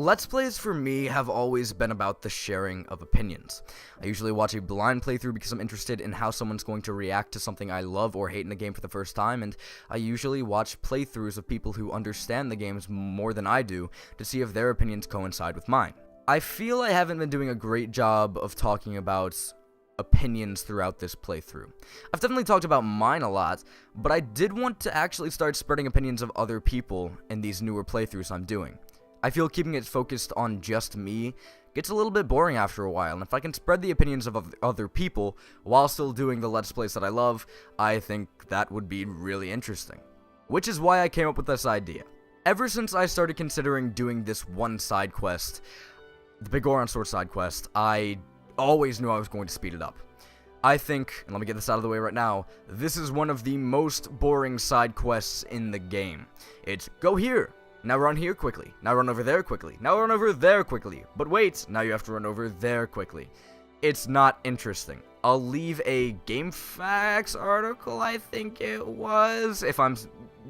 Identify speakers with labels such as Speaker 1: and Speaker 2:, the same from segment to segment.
Speaker 1: Let's Plays for me have always been about the sharing of opinions. I usually watch a blind playthrough because I'm interested in how someone's going to react to something I love or hate in a game for the first time, and I usually watch playthroughs of people who understand the games more than I do to see if their opinions coincide with mine. I feel I haven't been doing a great job of talking about opinions throughout this playthrough. I've definitely talked about mine a lot, but I did want to actually start spreading opinions of other people in these newer playthroughs I'm doing. I feel keeping it focused on just me gets a little bit boring after a while, and if I can spread the opinions of other people while still doing the Let's Plays that I love, I think that would be really interesting. Which is why I came up with this idea. Ever since I started considering doing this one side quest, the Biggoron sword side quest, I always knew I was going to speed it up. I think, and let me get this out of the way right now, this is one of the most boring side quests in the game. It's go here. Now run here quickly. Now run over there quickly. Now run over there quickly. But wait, now you have to run over there quickly. It's not interesting. I'll leave a GameFAQs article, I think it was. If I'm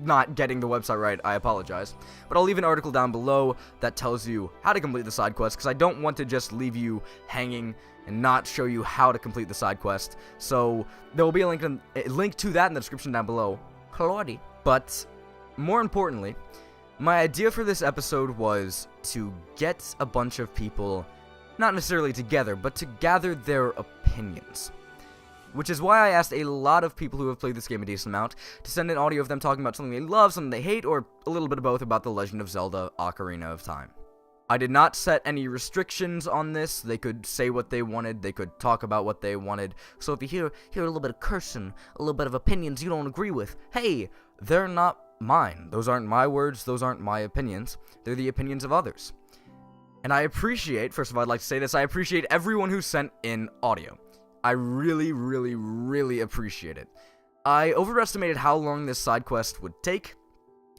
Speaker 1: not getting the website right, I apologize. But I'll leave an article down below that tells you how to complete the side quest, because I don't want to just leave you hanging and not show you how to complete the side quest. So there will be a link to that in the description down below. Lordy. But more importantly, my idea for this episode was to get a bunch of people, not necessarily together, but to gather their opinions. Which is why I asked a lot of people who have played this game a decent amount to send in audio of them talking about something they love, something they hate, or a little bit of both about The Legend of Zelda: Ocarina of Time. I did not set any restrictions on this. They could say what they wanted, they could talk about what they wanted. So if you hear a little bit of cursing, a little bit of opinions you don't agree with, hey, they're not mine. Those aren't my words, those aren't my opinions. They're the opinions of others. And I appreciate, first of all, I'd like to say this, I appreciate everyone who sent in audio. I really, really, really appreciate it. I overestimated how long this side quest would take.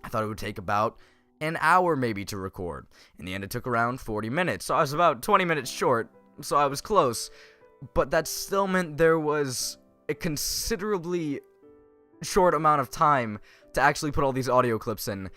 Speaker 1: I thought it would take about an hour maybe to record. In the end, it took around 40 minutes, so I was about 20 minutes short, so I was close. But that still meant there was a considerably short amount of time to actually put all these audio clips in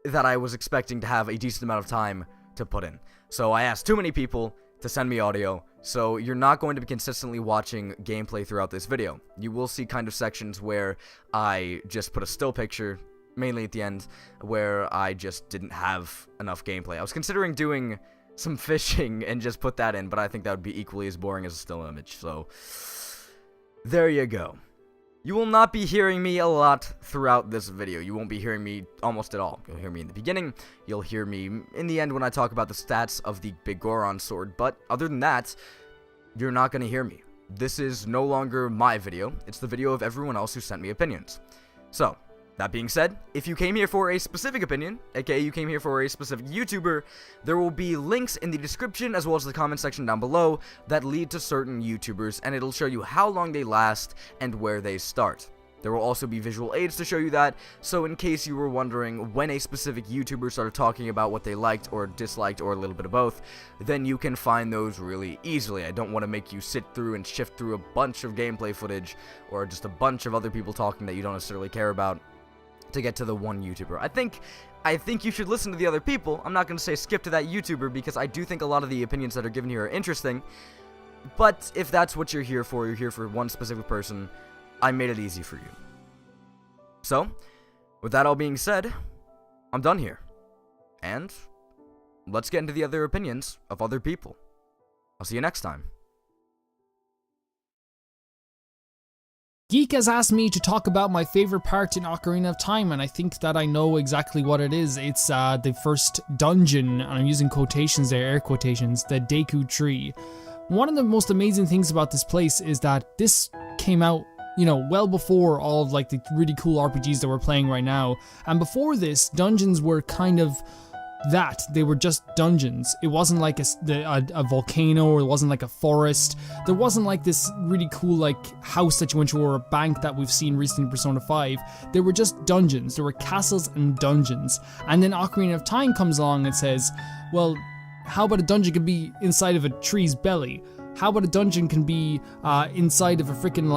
Speaker 1: that I was expecting to have a decent amount of time to put in. So I asked too many people to send me audio, so you're not going to be consistently watching gameplay throughout this video. You will see kind of sections where I just put a still picture, mainly at the end, where I just didn't have enough gameplay. I was considering doing some fishing and just put that in, but I think that would be equally as boring as a still image, so there you go. You will not be hearing me a lot throughout this video. You won't be hearing me almost at all. You'll hear me in the beginning. You'll hear me in the end when I talk about the stats of the Biggoron sword. But other than that, you're not going to hear me. This is no longer my video. It's the video of everyone else who sent me opinions. So, that being said, if you came here for a specific opinion, aka you came here for a specific YouTuber, there will be links in the description as well as the comment section down below that lead to certain YouTubers, and it'll show you how long they last and where they start. There will also be visual aids to show you that, so in case you were wondering when a specific YouTuber started talking about what they liked or disliked or a little bit of both, then you can find those really easily. I don't want to make you sit through and shift through a bunch of gameplay footage or just a bunch of other people talking that you don't necessarily care about to get to the one YouTuber. I think you should listen to the other people. I'm not going to say skip to that YouTuber because I do think a lot of the opinions that are given here are interesting. But if that's what you're here for one specific person, I made it easy for you. So, with that all being said, I'm done here. And let's get into the other opinions of other people. I'll see you next time.
Speaker 2: Geek has asked me to talk about my favorite part in Ocarina of Time, and I think that I know exactly what it is. It's the first dungeon, and I'm using quotations there, air quotations, the Deku Tree. One of the most amazing things about this place is that this came out, well before all of like the really cool RPGs that we're playing right now. And before this, dungeons were kind of that. They were just dungeons. It wasn't like a volcano, or it wasn't like a forest. There wasn't like this really cool like house that you went to, or a bank that we've seen recently in Persona 5. They were just dungeons. There were castles and dungeons. And then Ocarina of Time comes along and says, well, how about a dungeon can be inside of a tree's belly? How about a dungeon can be inside of a freaking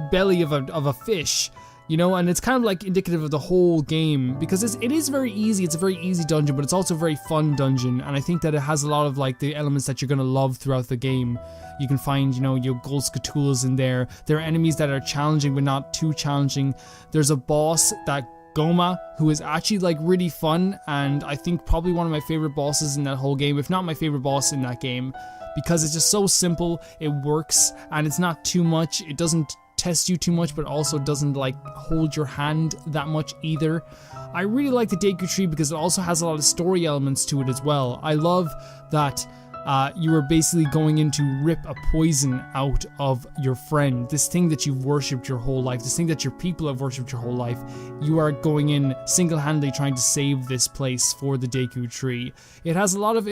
Speaker 2: belly of a fish? You know, and it's kind of like indicative of the whole game, because it is very easy. It's a very easy dungeon, but it's also a very fun dungeon, and I think that it has a lot of like the elements that you're gonna love throughout the game. You can find, you know, your gold scatulas in there. There are enemies that are challenging but not too challenging. There's a boss, that Goma, who is actually like really fun, and I think probably one of my favorite bosses in that whole game, if not my favorite boss in that game, because it's just so simple, it works, and it's not too much. It doesn't test you too much, but also doesn't like hold your hand that much either. I really like the Deku Tree because it also has a lot of story elements to it as well. I love that you are basically going in to rip a poison out of your friend, this thing that you've worshipped your whole life, this thing that your people have worshipped your whole life. You are going in single-handedly trying to save this place for the Deku Tree. It has a lot of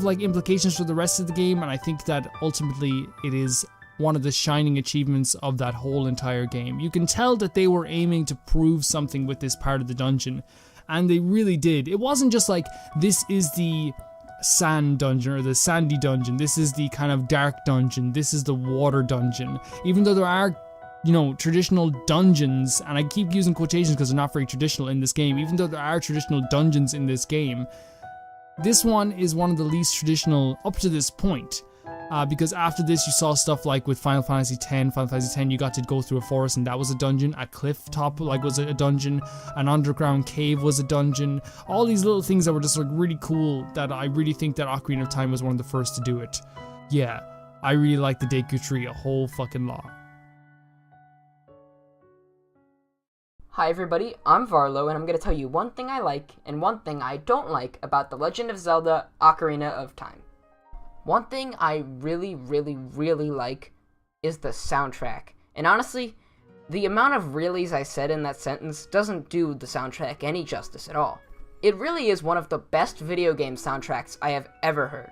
Speaker 2: like implications for the rest of the game, and I think that ultimately it is one of the shining achievements of that whole entire game. You can tell that they were aiming to prove something with this part of the dungeon, and they really did. It wasn't just like, this is the sand dungeon or the sandy dungeon, this is the kind of dark dungeon, this is the water dungeon. Even though there are, you know, traditional dungeons, and I keep using quotations because they're not very traditional in this game, even though there are traditional dungeons in this game, this one is one of the least traditional up to this point. Because after this you saw stuff like with Final Fantasy X, you got to go through a forest and that was a dungeon, a cliff top like was a dungeon, an underground cave was a dungeon, all these little things that were just like really cool, that I really think that Ocarina of Time was one of the first to do it. Yeah, I really like the Deku Tree a whole fucking lot.
Speaker 3: Hi everybody, I'm Varlo, and I'm going to tell you one thing I like and one thing I don't like about The Legend of Zelda Ocarina of Time. One thing I really like is the soundtrack. And honestly, the amount of reallys I said in that sentence doesn't do the soundtrack any justice at all. It really is one of the best video game soundtracks I have ever heard.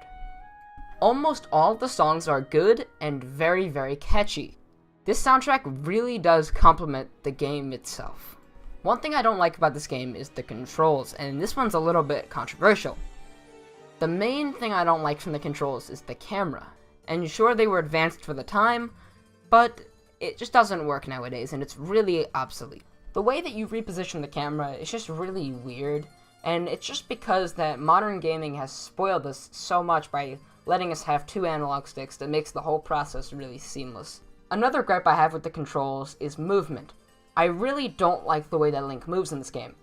Speaker 3: Almost all of the songs are good and very catchy. This soundtrack really does complement the game itself. One thing I don't like about this game is the controls, and this one's a little bit controversial. The main thing I don't like from the controls is the camera, and sure, they were advanced for the time, but it just doesn't work nowadays, and it's really obsolete. The way that you reposition the camera is just really weird, and it's just because that modern gaming has spoiled us so much by letting us have 2 analog sticks that makes the whole process really seamless. Another gripe I have with the controls is movement. I really don't like the way that Link moves in this game.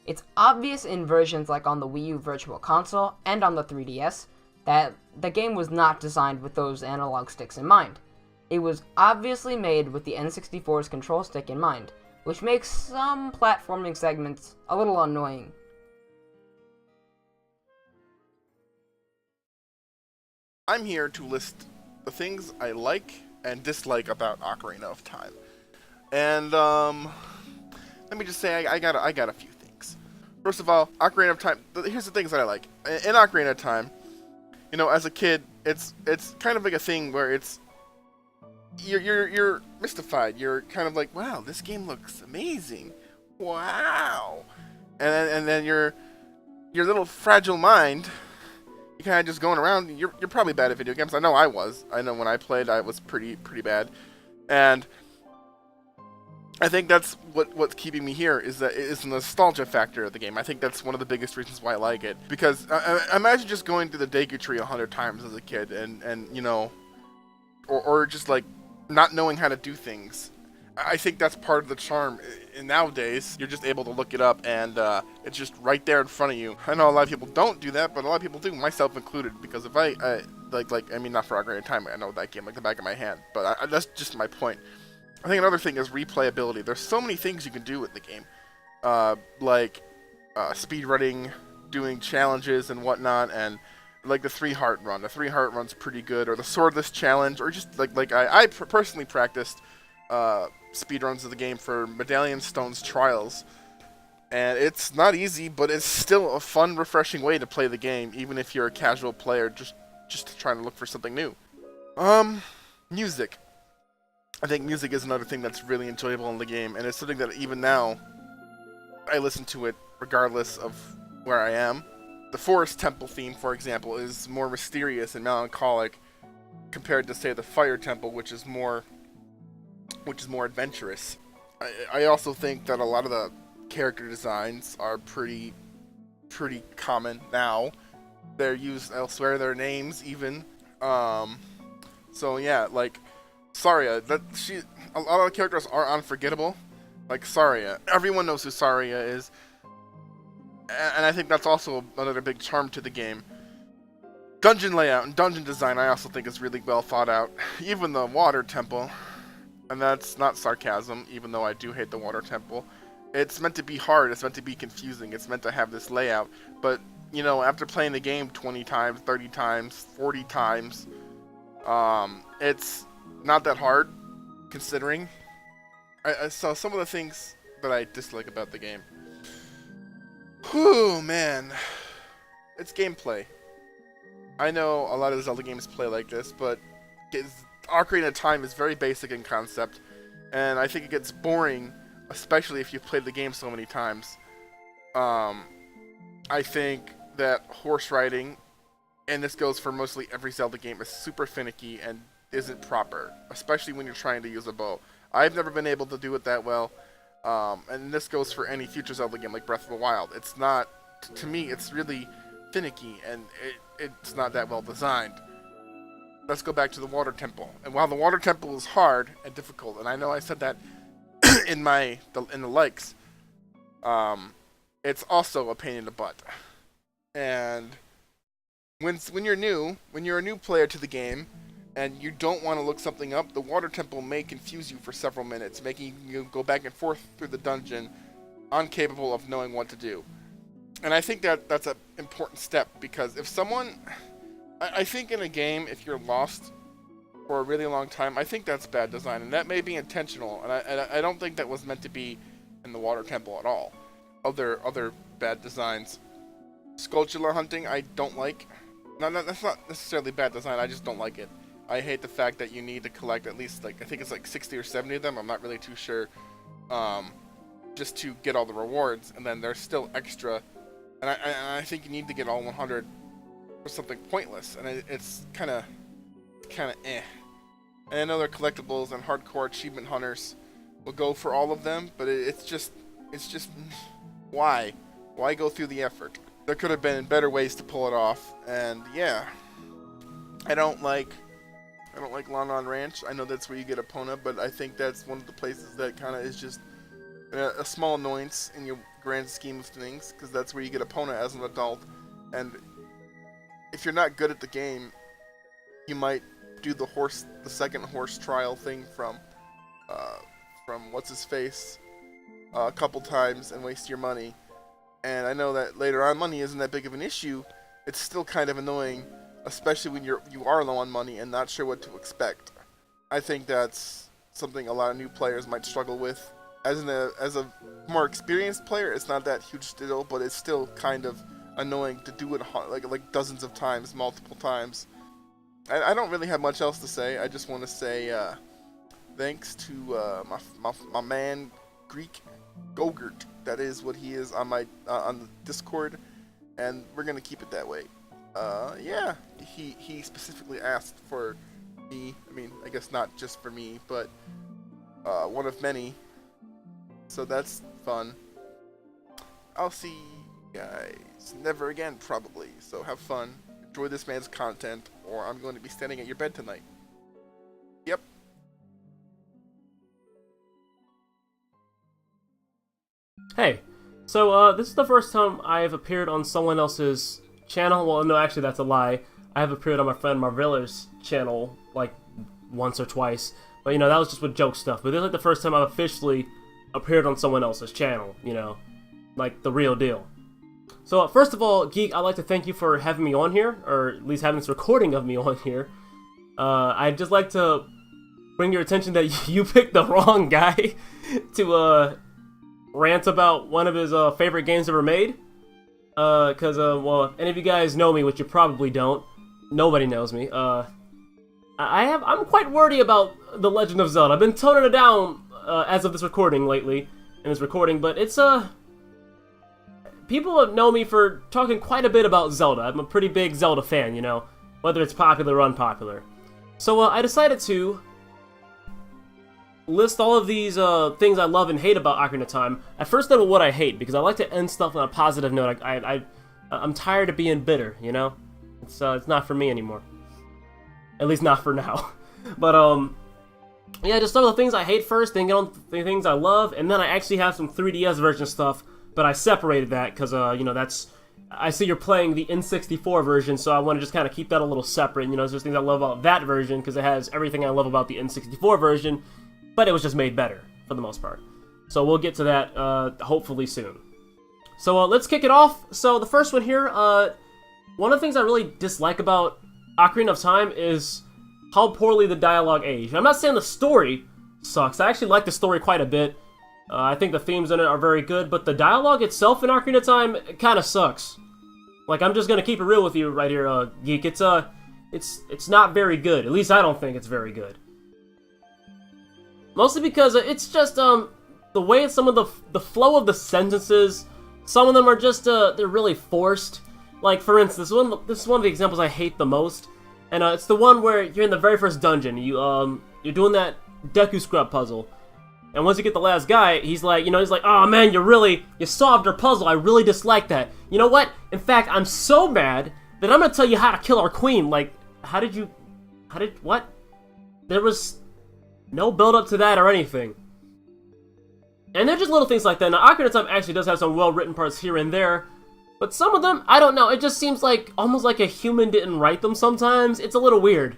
Speaker 3: It's obvious in versions like on the Wii U Virtual Console and on the 3DS that the game was not designed with those analog sticks in mind. It was obviously made with the N64's control stick in mind, which makes some platforming segments a little annoying.
Speaker 4: I'm here to list the things I like and dislike about Ocarina of Time. And let me just say I got a few things. First of all, Ocarina of Time. Here's the things that I like. In Ocarina of Time, you know, as a kid, it's kind of like a thing where you're mystified. You're kind of like, wow, this game looks amazing. Wow. And then your little fragile mind, you kind of just going around. You're probably bad at video games. I know I was. I know when I played, I was pretty bad. And I think that's what's keeping me here is the nostalgia factor of the game. I think that's one of the biggest reasons why I like it. Because imagine just going through the Deku Tree 100 times as a kid and you know, or just like not knowing how to do things. I think that's part of the charm. And nowadays, you're just able to look it up and it's just right there in front of you. I know a lot of people don't do that, but a lot of people do, myself included. Because if I mean, not for Ocarina of Time, I know that game like the back of my hand. But that's just my point. I think another thing is replayability. There's so many things you can do with the game, like speedrunning, doing challenges and whatnot, and like the 3-heart run. The 3-heart run's pretty good, or the swordless challenge, or just like I personally practiced speedruns of the game for Medallion Stone's Trials, and it's not easy, but it's still a fun, refreshing way to play the game, even if you're a casual player just trying to look for something new. Music. I think music is another thing that's really enjoyable in the game, and it's something that even now, I listen to it regardless of where I am. The Forest Temple theme, for example, is more mysterious and melancholic compared to, say, the Fire Temple, which is more adventurous. I also think that a lot of the character designs are pretty common now. They're used elsewhere, their names even. So yeah, like Saria, a lot of the characters are unforgettable. Like Saria, everyone knows who Saria is, and I think that's also another big charm to the game. Dungeon layout and dungeon design I also think is really well thought out. Even the water temple, and that's not sarcasm, even though I do hate the water temple. It's meant to be hard, it's meant to be confusing, it's meant to have this layout, but, you know, after playing the game 20 times, 30 times, 40 times, it's not that hard, considering. So some of the things that I dislike about the game. Whew, man. It's gameplay. I know a lot of the Zelda games play like this, but Ocarina of Time is very basic in concept, and I think it gets boring, especially if you've played the game so many times. I think that horse riding, and this goes for mostly every Zelda game, is super finicky and isn't proper, especially when you're trying to use a bow. I've never been able to do it that well, and this goes for any future Zelda game like Breath of the Wild. It's not, to me, it's really finicky, and it's not that well designed. Let's go back to the water temple. And while the water temple is hard and difficult, and I know I said that in the likes, it's also a pain in the butt. And when you're a new player to the game, and you don't want to look something up, the water temple may confuse you for several minutes, making you go back and forth through the dungeon, incapable of knowing what to do. And I think that that's an important step, because if someone, I think in a game, if you're lost for a really long time, I think that's bad design, and that may be intentional, and I don't think that was meant to be in the water temple at all. Other bad designs. Skulltula hunting, I don't like. No, that's not necessarily bad design, I just don't like it. I hate the fact that you need to collect at least, like, I think it's like 60 or 70 of them, I'm not really too sure, just to get all the rewards, and then there's still extra. And I think you need to get all 100 for something pointless, and it's kind of eh. And I know they're collectibles, and hardcore achievement hunters will go for all of them, but it's just why go through the effort? There could have been better ways to pull it off, and yeah, I don't like Lon Lon Ranch. I know that's where you get Epona, but I think that's one of the places that kind of is just a small annoyance in your grand scheme of things, because that's where you get Epona as an adult, and if you're not good at the game, you might do the second horse trial thing from what's his face a couple times and waste your money. And I know that later on money isn't that big of an issue. It's still kind of annoying, especially when you are low on money and not sure what to expect. I think that's something a lot of new players might struggle with. As a more experienced player, it's not that huge deal, but it's still kind of annoying to do it like dozens of times, multiple times. I don't really have much else to say. I just want to say thanks to my man Greek Gogurt. That is what he is on on the Discord, and we're gonna keep it that way. Yeah, he specifically asked for me. I mean, I guess not just for me, but one of many. So that's fun. I'll see you guys never again, probably. So have fun. Enjoy this man's content, or I'm going to be standing at your bed tonight. Yep.
Speaker 5: Hey, so this is the first time I have appeared on someone else's channel. Well, no, actually that's a lie. I have appeared on my friend Marvilla's channel like once or twice, but you know, that was just with joke stuff. But this is like the first time I've officially appeared on someone else's channel, you know, like the real deal. So first of all, Geek, I'd like to thank you for having me on here, or at least having this recording of me on here. I'd just like to bring your attention that you picked the wrong guy to rant about one of his favorite games ever made. Because, well, if any of you guys know me, which you probably don't, nobody knows me, I'm quite wordy about The Legend of Zelda. I've been toning it down as of this recording lately, but it's, people know me for talking quite a bit about Zelda. I'm a pretty big Zelda fan, you know, whether it's popular or unpopular. So, I decided to list all of these things I love and hate about Ocarina of Time, I first know what I hate, because I like to end stuff on a positive note. I'm tired of being bitter, you know? It's not for me anymore. At least not for now. But, yeah, just some of the things I hate first, then get on the things I love, and then I actually have some 3DS version stuff, but I separated that, because, you know, I see you're playing the N64 version, so I want to just kind of keep that a little separate. You know, there's things I love about that version, because it has everything I love about the N64 version, but it was just made better, for the most part. So we'll get to that, hopefully soon. So, let's kick it off. So, the first one here, one of the things I really dislike about Ocarina of Time is how poorly the dialogue aged. I'm not saying the story sucks. I actually like the story quite a bit. I think the themes in it are very good, but the dialogue itself in Ocarina of Time kind of sucks. Like, I'm just gonna keep it real with you right here, Geek. It's not very good. At least I don't think it's very good. Mostly because it's just, the way some of the flow of the sentences, some of them are just, they're really forced. Like, for instance, this is one of the examples I hate the most, and it's the one where you're in the very first dungeon. You're doing that Deku Scrub puzzle, and once you get the last guy, he's like, oh man, you solved our puzzle. I really dislike that. You know what? In fact, I'm so mad that I'm gonna tell you how to kill our queen. Like, what? There was no build up to that or anything. And they're just little things like that. Now, Ocarina of Time actually does have some well-written parts here and there, but some of them, I don't know, it just seems like, almost like a human didn't write them sometimes. It's a little weird.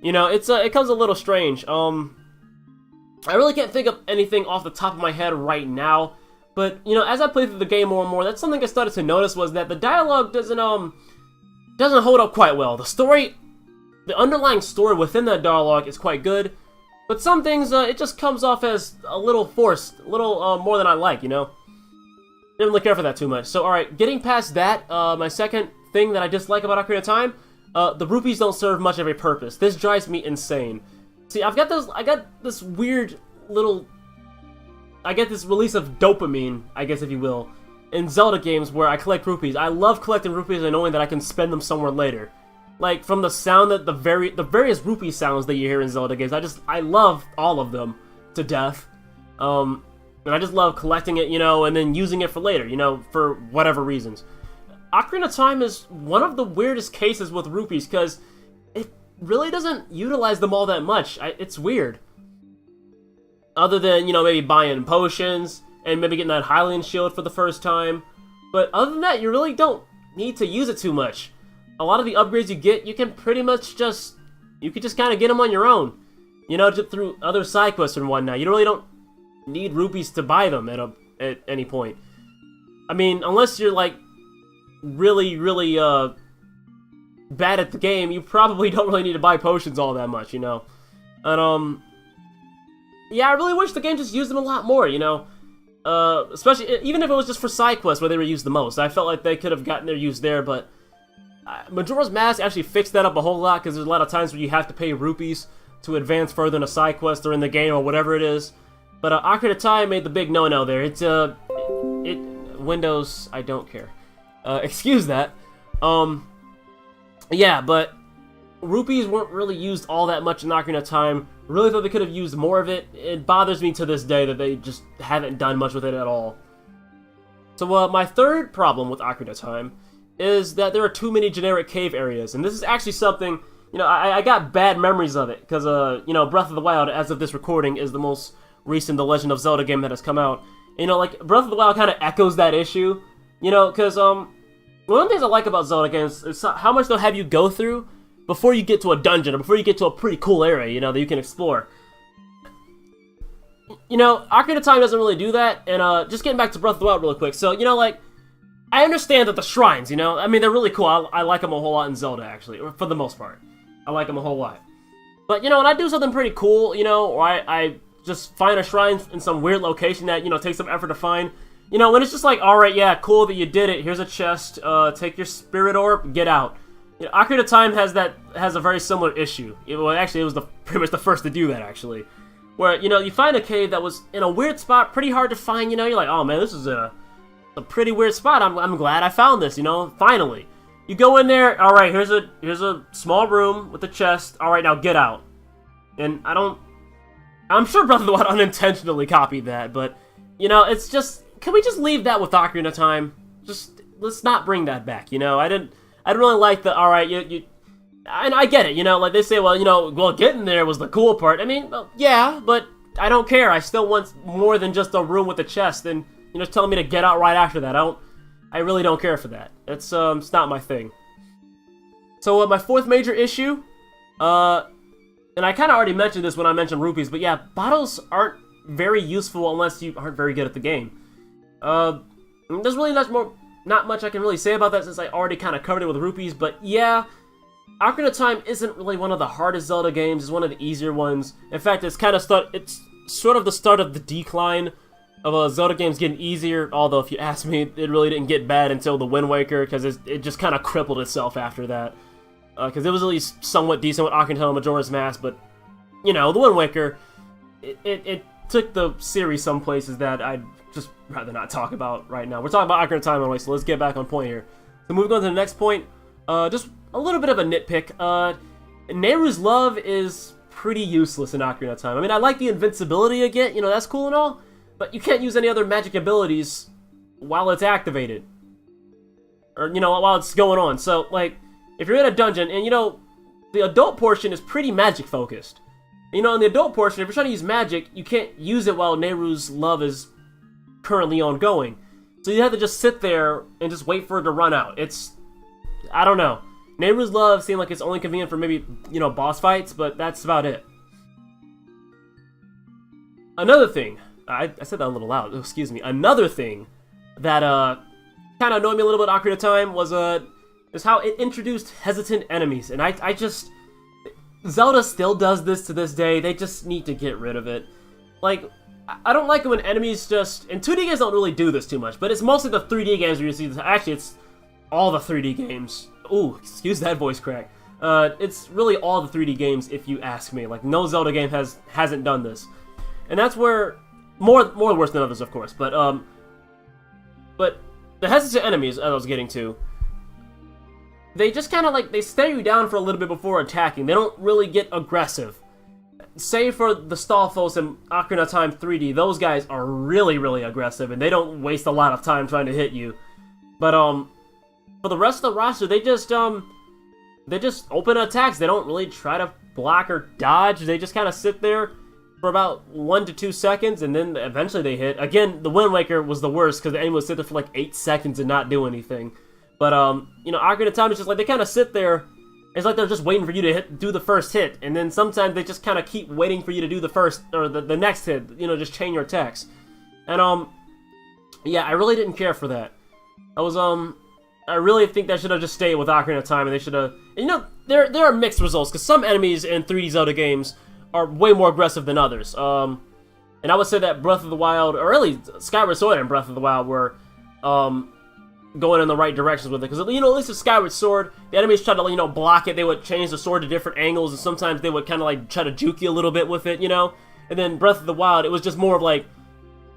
Speaker 5: You know, it comes a little strange. I really can't think of anything off the top of my head right now, but, you know, as I play through the game more and more, that's something I started to notice, was that the dialogue doesn't hold up quite well. The underlying story within that dialogue is quite good, but some things, it just comes off as a little forced, a little, more than I like, you know? Didn't really care for that too much. So, alright, getting past that, my second thing that I dislike about Ocarina of Time, the rupees don't serve much of a purpose. This drives me insane. See, I got this weird little, I get this release of dopamine, I guess if you will, in Zelda games where I collect rupees. I love collecting rupees and knowing that I can spend them somewhere later. Like, from the sound that the various rupee sounds that you hear in Zelda games, I love all of them to death. And I just love collecting it, you know, and then using it for later, you know, for whatever reasons. Ocarina of Time is one of the weirdest cases with rupees, because it really doesn't utilize them all that much. It's weird. Other than, you know, maybe buying potions, and maybe getting that Hylian shield for the first time. But other than that, you really don't need to use it too much. A lot of the upgrades you get, you can pretty much just, you can just kind of get them on your own. You know, just through other side quests and whatnot. You really don't need rupees to buy them at any point. I mean, unless you're like really bad at the game, you probably don't really need to buy potions all that much, you know. And yeah, I really wish the game just used them a lot more, you know. Especially even if it was just for side quests where they were used the most. I felt like they could have gotten their use there, but Majora's Mask actually fixed that up a whole lot, because there's a lot of times where you have to pay rupees to advance further in a side quest or in the game or whatever it is. But Ocarina of Time made the big no-no there. It's, Windows, I don't care. Excuse that. Yeah, but rupees weren't really used all that much in Ocarina of Time. Really thought they could have used more of it. It bothers me to this day that they just haven't done much with it at all. So, my third problem with Ocarina of Time is that there are too many generic cave areas. And this is actually something, you know, I got bad memories of it, because, you know, Breath of the Wild, as of this recording, is the most recent The Legend of Zelda game that has come out. And, you know, like, Breath of the Wild kind of echoes that issue, you know, because, one of the things I like about Zelda games is how much they'll have you go through before you get to a dungeon, or before you get to a pretty cool area, you know, that you can explore. You know, Ocarina of Time doesn't really do that, and, just getting back to Breath of the Wild really quick, so, you know, like, I understand that the shrines, you know, I mean, they're really cool. I like them a whole lot in Zelda, actually, for the most part. I like them a whole lot. But, you know, when I do something pretty cool, you know, or I just find a shrine in some weird location that, you know, takes some effort to find, you know, when it's just like, alright, yeah, cool that you did it, here's a chest, take your spirit orb, get out. You know, Ocarina of Time has a very similar issue. Well, actually, it was pretty much the first to do that, actually. Where, you know, you find a cave that was in a weird spot, pretty hard to find, you know, you're like, oh man, this is a pretty weird spot. I'm glad I found this, you know, finally. You go in there, alright, here's a small room with a chest, alright, now get out. And I don't I'm sure Breath of the Wild unintentionally copied that, but, you know, it's just, can we just leave that with Ocarina of Time? Just, let's not bring that back, you know? I didn't really like the, alright, you and I get it, you know, like they say, well, you know, well, getting there was the cool part. I mean, well, yeah, but I don't care. I still want more than just a room with a chest, and, you know, telling me to get out right after that. I really don't care for that. It's not my thing. So, my fourth major issue, and I kind of already mentioned this when I mentioned rupees, but yeah, bottles aren't very useful unless you aren't very good at the game. There's really not much I can really say about that since I already kind of covered it with rupees, but yeah, Ocarina of Time isn't really one of the hardest Zelda games, it's one of the easier ones. In fact, it's sort of the start of the decline of Zelda games getting easier, although if you ask me, it really didn't get bad until the Wind Waker, because it just kind of crippled itself after that. Because it was at least somewhat decent with Ocarina of Time, Majora's Mask, but, you know, the Wind Waker, it took the series some places that I'd just rather not talk about right now. We're talking about Ocarina of Time anyway, so let's get back on point here. So moving on to the next point, just a little bit of a nitpick. Nehru's Love is pretty useless in Ocarina of Time. I mean, I like the invincibility you get, you know, that's cool and all, but you can't use any other magic abilities while it's activated. Or, you know, while it's going on. So, like, if you're in a dungeon, and, you know, the adult portion is pretty magic-focused. You know, in the adult portion, if you're trying to use magic, you can't use it while Nehru's Love is currently ongoing. So you have to just sit there and just wait for it to run out. It's, I don't know. Nehru's Love seemed like it's only convenient for maybe, you know, boss fights, but that's about it. Another thing, I said that a little loud, excuse me. Another thing that kind of annoyed me a little bit Ocarina of Time was how it introduced hesitant enemies, and I just, Zelda still does this to this day. They just need to get rid of it. Like, I don't like it when enemies just, and 2D games don't really do this too much, but it's mostly the 3D games where you see this. Actually, it's all the 3D games. Ooh, excuse that voice crack. It's really all the 3D games, if you ask me. Like, no Zelda game hasn't done this, and that's where more worse than others, of course. But the hesitant enemies, as I was getting to, they just kind of like, they stare you down for a little bit before attacking. They don't really get aggressive. Save for the Stalfos and Ocarina of Time 3D, those guys are really, really aggressive, and they don't waste a lot of time trying to hit you. But, for the rest of the roster, they just open attacks. They don't really try to block or dodge. They just kind of sit there for about 1 to 2 seconds, and then eventually they hit. Again, the Wind Waker was the worst, because the enemy would sit there for like 8 seconds and not do anything. But, you know, Ocarina of Time is just like, they kind of sit there. It's like they're just waiting for you to do the first hit, and then sometimes they just kind of keep waiting for you to do the first, or the next hit, you know, just chain your attacks. And, yeah, I really didn't care for that. I really think that should have just stayed with Ocarina of Time, and they should have, you know, there are mixed results, because some enemies in 3D Zelda games are way more aggressive than others. And I would say that Breath of the Wild, or really Skyward Sword and Breath of the Wild were, going in the right directions with it, because, you know, at least with Skyward Sword, the enemies tried to, you know, block it. They would change the sword to different angles, and sometimes they would kind of like try to juke you a little bit with it, you know. And then Breath of the Wild, it was just more of like,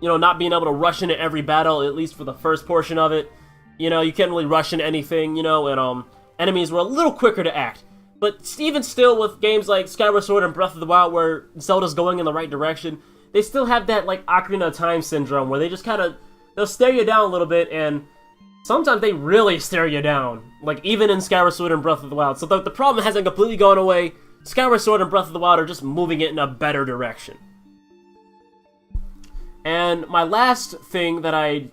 Speaker 5: you know, not being able to rush into every battle, at least for the first portion of it. You know, you can't really rush into anything, you know, and enemies were a little quicker to act. But even still, with games like Skyward Sword and Breath of the Wild, where Zelda's going in the right direction, they still have that like Ocarina of Time syndrome, where they just kind of, they'll stare you down a little bit, and sometimes they really stare you down, like even in Skyward Sword and Breath of the Wild. So the problem hasn't completely gone away. Skyward Sword and Breath of the Wild are just moving it in a better direction. And my last thing that I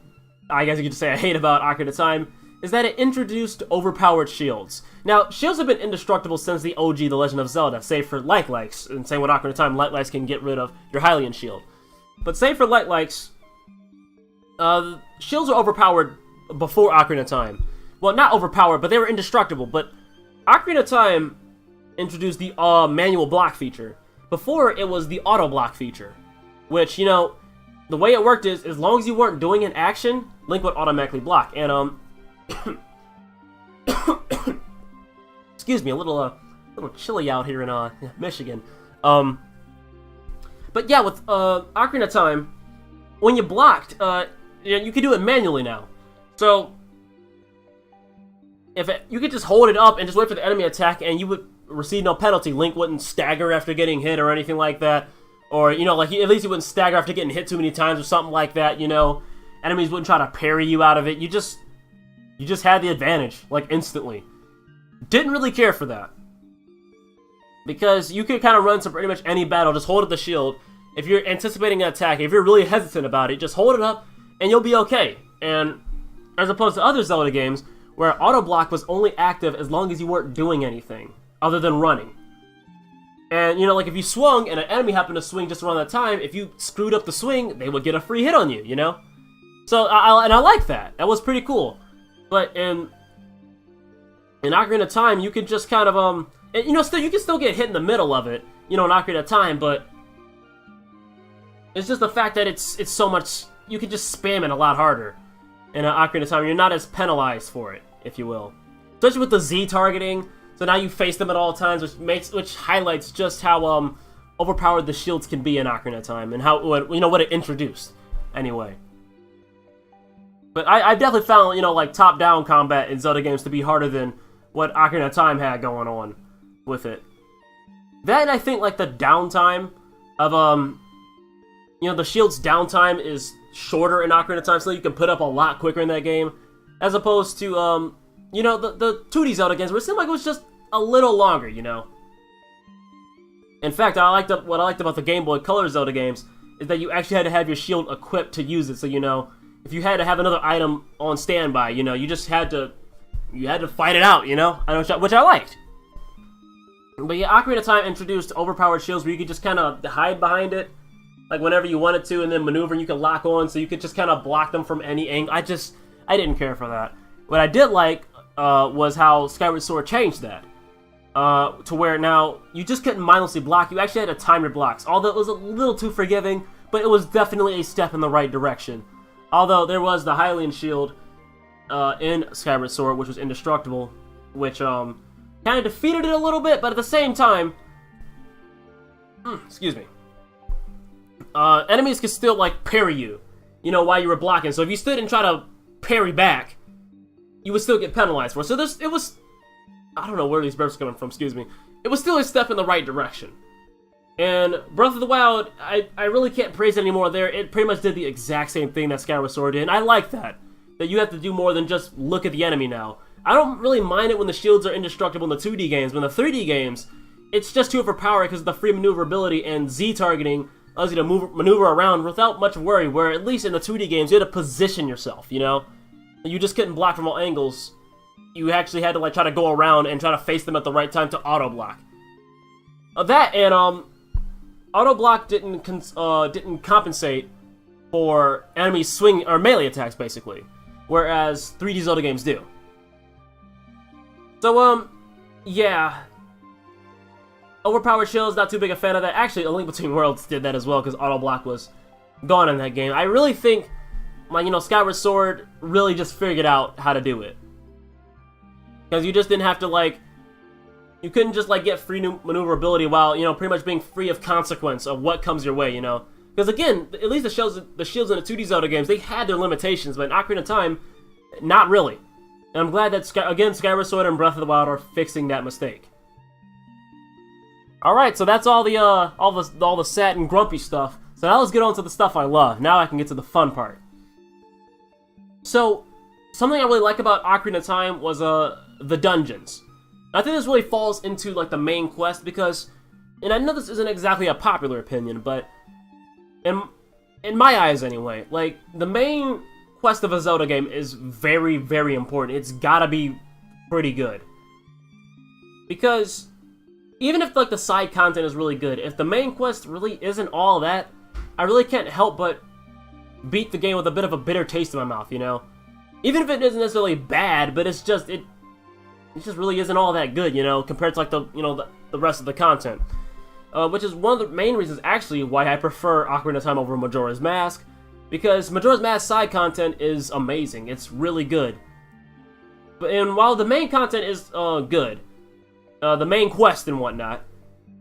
Speaker 5: guess you could say I hate about Ocarina of Time is that it introduced overpowered shields. Now, shields have been indestructible since the OG The Legend of Zelda, save for Light Likes, and same with Ocarina of Time, Light Likes can get rid of your Hylian shield. But save for Light Likes, shields are overpowered before Ocarina of Time. Well, not overpowered, but they were indestructible. But Ocarina of Time introduced the manual block feature. Before, it was the auto block feature, which, you know, the way it worked is, as long as you weren't doing an action, Link would automatically block. And, excuse me, a little chilly out here in Michigan. But yeah, with Ocarina of Time, when you blocked, you could do it manually now. So, you could just hold it up and just wait for the enemy attack, and you would receive no penalty. Link wouldn't stagger after getting hit or anything like that. Or, you know, like, at least he wouldn't stagger after getting hit too many times or something like that, you know? Enemies wouldn't try to parry you out of it. You just had the advantage, like, instantly. Didn't really care for that. Because you could kind of run to pretty much any battle, just hold up the shield. If you're anticipating an attack, if you're really hesitant about it, just hold it up, and you'll be okay. And as opposed to other Zelda games, where auto block was only active as long as you weren't doing anything, other than running. And, you know, like, if you swung, and an enemy happened to swing just around that time, if you screwed up the swing, they would get a free hit on you, you know? So, I like that. That was pretty cool. But in Ocarina of Time, you could just kind of, and, you know, you can still get hit in the middle of it, you know, in Ocarina of Time, but it's just the fact that it's so much, you can just spam it a lot harder in Ocarina of Time. You're not as penalized for it, if you will. Especially with the Z targeting, so now you face them at all times, which highlights just how overpowered the shields can be in Ocarina of Time, and how, you know, what it introduced, anyway. But I definitely found, you know, like, top-down combat in Zelda games to be harder than what Ocarina of Time had going on with it. That, and I think, like, the downtime of, you know, the shield's downtime is shorter in Ocarina of Time, so you can put up a lot quicker in that game, as opposed to, you know, the 2D Zelda games, where it seemed like it was just a little longer, you know? In fact, what I liked about the Game Boy Color Zelda games is that you actually had to have your shield equipped to use it, so, you know, if you had to have another item on standby, you know, you just had to, fight it out, you know? Which I liked. But yeah, Ocarina of Time introduced overpowered shields where you could just kind of hide behind it, like whenever you wanted to, and then maneuver and you could lock on, so you could just kind of block them from any angle. I didn't care for that. What I did like was how Skyward Sword changed that. To where now, you just couldn't mindlessly block, you actually had to time your blocks. Although it was a little too forgiving, but it was definitely a step in the right direction. Although there was the Hylian shield in Skyward Sword, which was indestructible, which kind of defeated it a little bit, but at the same time, excuse me, enemies could still, like, parry you, you know, while you were blocking. So if you stood and tried to parry back, you would still get penalized for it. So it was, I don't know where these burps are coming from, excuse me. It was still a step in the right direction. And Breath of the Wild, I really can't praise it anymore there. It pretty much did the exact same thing that Skyward Sword did, and I like that. That you have to do more than just look at the enemy now. I don't really mind it when the shields are indestructible in the 2D games, but in the 3D games, it's just too overpowered because of the free maneuverability and Z targeting allows you to maneuver around without much worry, where at least in the 2D games, you had to position yourself, you know? You just couldn't block from all angles. You actually had to, like, try to go around and try to face them at the right time to auto-block. That, and, auto-block didn't compensate for enemy swing, or melee attacks, basically. Whereas 3D Zelda games do. So, yeah. Overpowered shields, not too big a fan of that. Actually, A Link Between Worlds did that as well, because auto-block was gone in that game. I really think, you know, Skyward Sword really just figured out how to do it. Because you just didn't have to, like, you couldn't just, like, get free maneuverability while, you know, pretty much being free of consequence of what comes your way, you know? Because, again, at least the shields in the 2D Zelda games, they had their limitations, but in Ocarina of Time, not really. And I'm glad that, Skyward Sword and Breath of the Wild are fixing that mistake. Alright, so that's all the sad and grumpy stuff. So now let's get on to the stuff I love. Now I can get to the fun part. So, something I really like about Ocarina of Time was, the dungeons. I think this really falls into, like, the main quest because, and I know this isn't exactly a popular opinion, but in my eyes anyway, like, the main quest of a Zelda game is very, very important. It's gotta be pretty good. Because even if, like, the side content is really good, if the main quest really isn't all that, I really can't help but beat the game with a bit of a bitter taste in my mouth, you know? Even if it isn't necessarily bad, but it's just, it just really isn't all that good, you know, compared to, like, the rest of the content. Which is one of the main reasons, actually, why I prefer Ocarina of Time over Majora's Mask, because Majora's Mask side content is amazing. It's really good. And while the main content is good, the main quest and whatnot,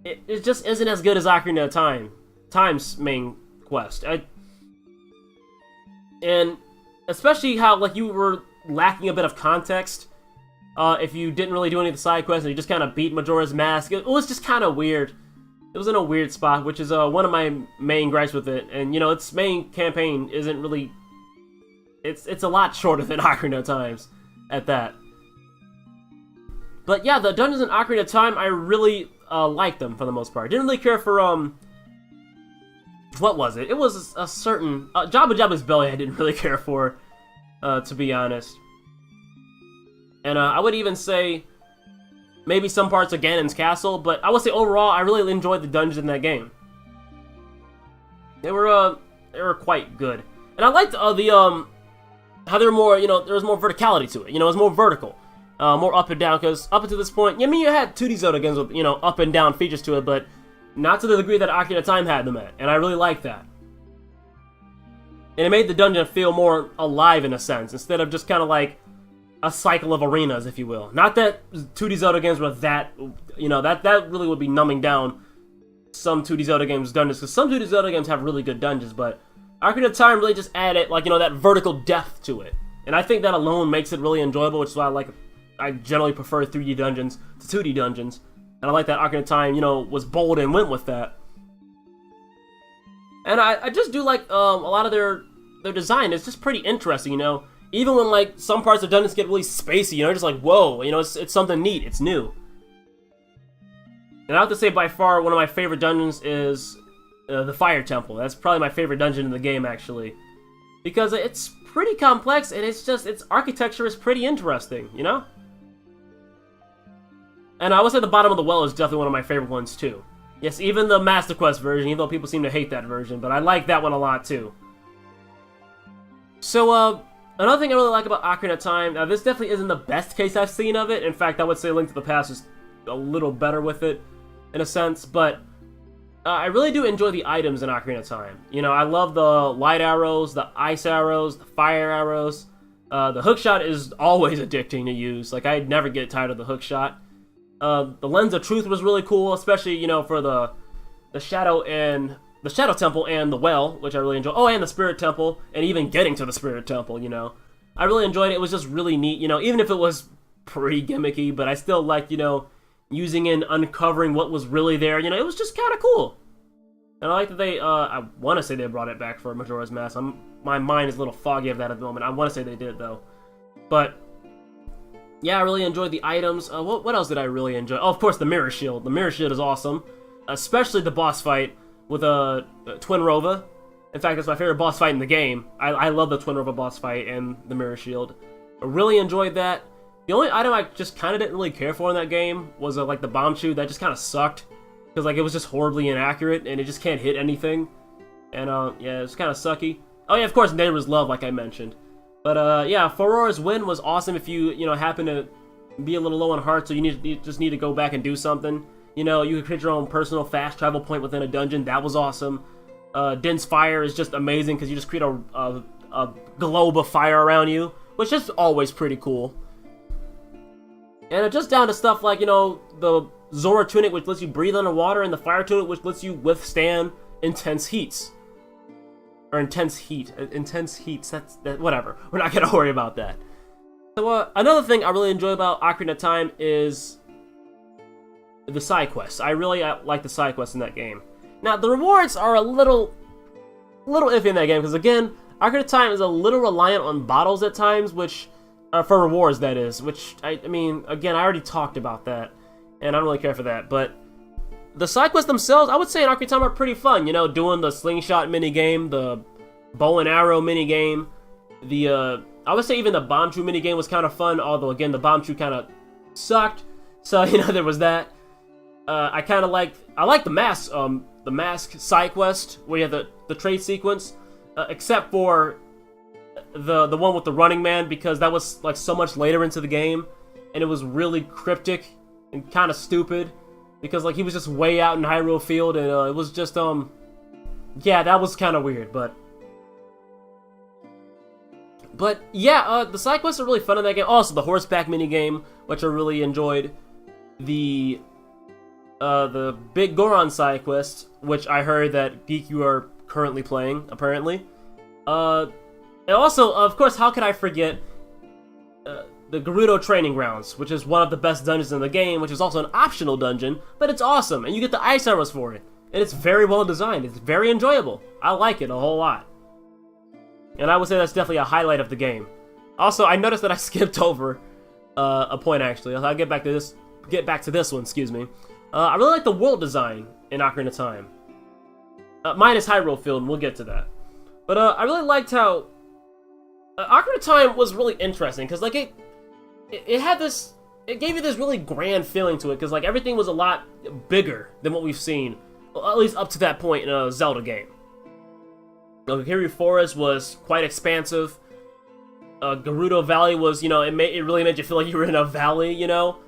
Speaker 5: it just isn't as good as Ocarina of Time's main quest. And especially how, like, you were lacking a bit of context if you didn't really do any of the side quests and you just kind of beat Majora's Mask. It was just kind of weird. it was in a weird spot, which is one of my main gripes with it. And you know, its main campaign isn't really. It's a lot shorter than Ocarina of Time's at that. But yeah, the dungeons in Ocarina of Time, I really liked them for the most part. Didn't really care for what was it? It was a certain Jabba Jabba's belly. I didn't really care for, to be honest. And I would even say maybe some parts of Ganon's castle, but I would say overall I really enjoyed the dungeons in that game. They were quite good, and I liked the how they were more, you know, there was more verticality to it. You know, it was more vertical, more up and down. Because up until this point, I mean, you had 2D Zelda games with, you know, up and down features to it, but not to the degree that Ocarina of Time had them at, and I really liked that. And it made the dungeon feel more alive in a sense, instead of just kind of like a cycle of arenas, if you will. Not that 2D Zelda games were that, you know, that really would be numbing down some 2D Zelda games' dungeons, because some 2D Zelda games have really good dungeons, but Ocarina of Time really just added, like, you know, that vertical depth to it. And I think that alone makes it really enjoyable, which is why I generally prefer 3D dungeons to 2D dungeons. And I like that Ocarina of Time, you know, was bold and went with that. And I just do like a lot of their design. It's just pretty interesting, you know. Even when, like, some parts of dungeons get really spacey, you know, just like, whoa, you know, it's something neat, it's new. And I have to say, by far, one of my favorite dungeons is the Fire Temple. That's probably my favorite dungeon in the game, actually. Because it's pretty complex, and its architecture is pretty interesting, you know? And I would say the bottom of the well is definitely one of my favorite ones, too. Yes, even the Master Quest version, even though people seem to hate that version, but I like that one a lot, too. So, another thing I really like about Ocarina of Time, now this definitely isn't the best case I've seen of it. In fact, I would say Link to the Past is a little better with it, in a sense, but I really do enjoy the items in Ocarina of Time. You know, I love the light arrows, the ice arrows, the fire arrows. The hookshot is always addicting to use. Like, I'd never get tired of the hookshot. The Lens of Truth was really cool, especially, you know, for the Shadow Temple and the well, which I really enjoy. Oh, and the Spirit Temple, and even getting to the Spirit Temple, you know. I really enjoyed it. It was just really neat, you know, even if it was pretty gimmicky, but I still liked, you know, using and uncovering what was really there. You know, it was just kind of cool. And I like that they, I want to say they brought it back for Majora's Mask. My mind is a little foggy of that at the moment. I want to say they did, though. But yeah, I really enjoyed the items. What else did I really enjoy? Oh, of course, the Mirror Shield. The Mirror Shield is awesome. Especially the boss fight with Twin Rova. In fact, that's my favorite boss fight in the game. I love the Twin Rova boss fight and the Mirror Shield. I really enjoyed that. The only item I just kind of didn't really care for in that game was like the Bomb Shoe. That just kind of sucked. Because like it was just horribly inaccurate and it just can't hit anything. And yeah, it's kind of sucky. Oh yeah, of course, Neighbor's Love, like I mentioned. But yeah, Faurora's Win was awesome if you know, happen to be a little low on heart, so you just need to go back and do something. You know, you could create your own personal fast travel point within a dungeon. That was awesome. Dense Fire is just amazing because you just create a globe of fire around you, which is always pretty cool. And just down to stuff like, you know, the Zora Tunic, which lets you breathe underwater, and the Fire Tunic, which lets you withstand intense heats. Or intense heats. That, whatever. We're not gonna worry about that. So another thing I really enjoy about Ocarina of Time is the side quests. I really like the side quests in that game. Now the rewards are a little iffy in that game because again, Ocarina of Time is a little reliant on bottles at times, which for rewards that is. Which I mean, again, I already talked about that, and I don't really care for that, but. The side quests themselves, I would say in Ocarina of Time are pretty fun. You know, doing the slingshot minigame, the bow and arrow minigame, I would say even the bomb shoe minigame was kind of fun, although again, the bomb shoe kind of sucked. So, you know, there was that. I like the mask side quest, where you have the trade sequence, except for the one with the running man, because that was like so much later into the game, and it was really cryptic and kind of stupid. Because, like, he was just way out in Hyrule Field, and it was just, yeah, that was kind of weird, but yeah, the side quests are really fun in that game. Also, the horseback minigame, which I really enjoyed. The Biggoron side quest, which I heard that Geek, you are currently playing, apparently. And also, of course, how could I forget the Gerudo Training Grounds, which is one of the best dungeons in the game, which is also an optional dungeon, but it's awesome, and you get the ice arrows for it. And it's very well designed. It's very enjoyable. I like it a whole lot. And I would say that's definitely a highlight of the game. Also, I noticed that I skipped over a point, actually. I'll get back to this one, excuse me. I really like the world design in Ocarina of Time. Minus Hyrule Field, and we'll get to that. But I really liked how Ocarina of Time was really interesting, because like it had this, it gave you this really grand feeling to it, because like everything was a lot bigger than what we've seen, at least up to that point in a Zelda game. Kiryu Forest was quite expansive. Gerudo Valley was, you know, it really made you feel like you were in a valley, you know.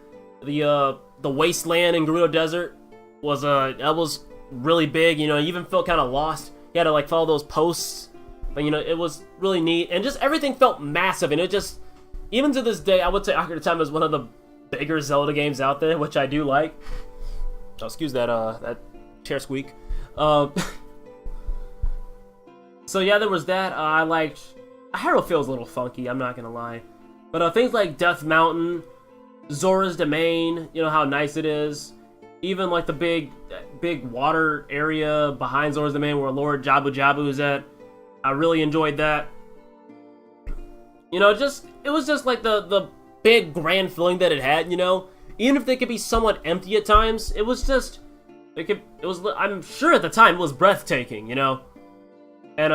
Speaker 5: The wasteland in Gerudo Desert was that was really big, you know. You even felt kind of lost. You had to like follow those posts, but you know, it was really neat, and just everything felt massive, and it just, even to this day, I would say Ocarina of Time is one of the bigger Zelda games out there, which I do like. Oh, excuse that chair squeak. So yeah, there was that. I liked Hyrule feels a little funky, I'm not gonna lie, but things like Death Mountain, Zora's Domain, you know how nice it is. Even like the big water area behind Zora's Domain where Lord Jabu Jabu is at, I really enjoyed that. You know, it was just like the big grand feeling that it had, you know. Even if they could be somewhat empty at times, it was just, I'm sure at the time it was breathtaking, you know. And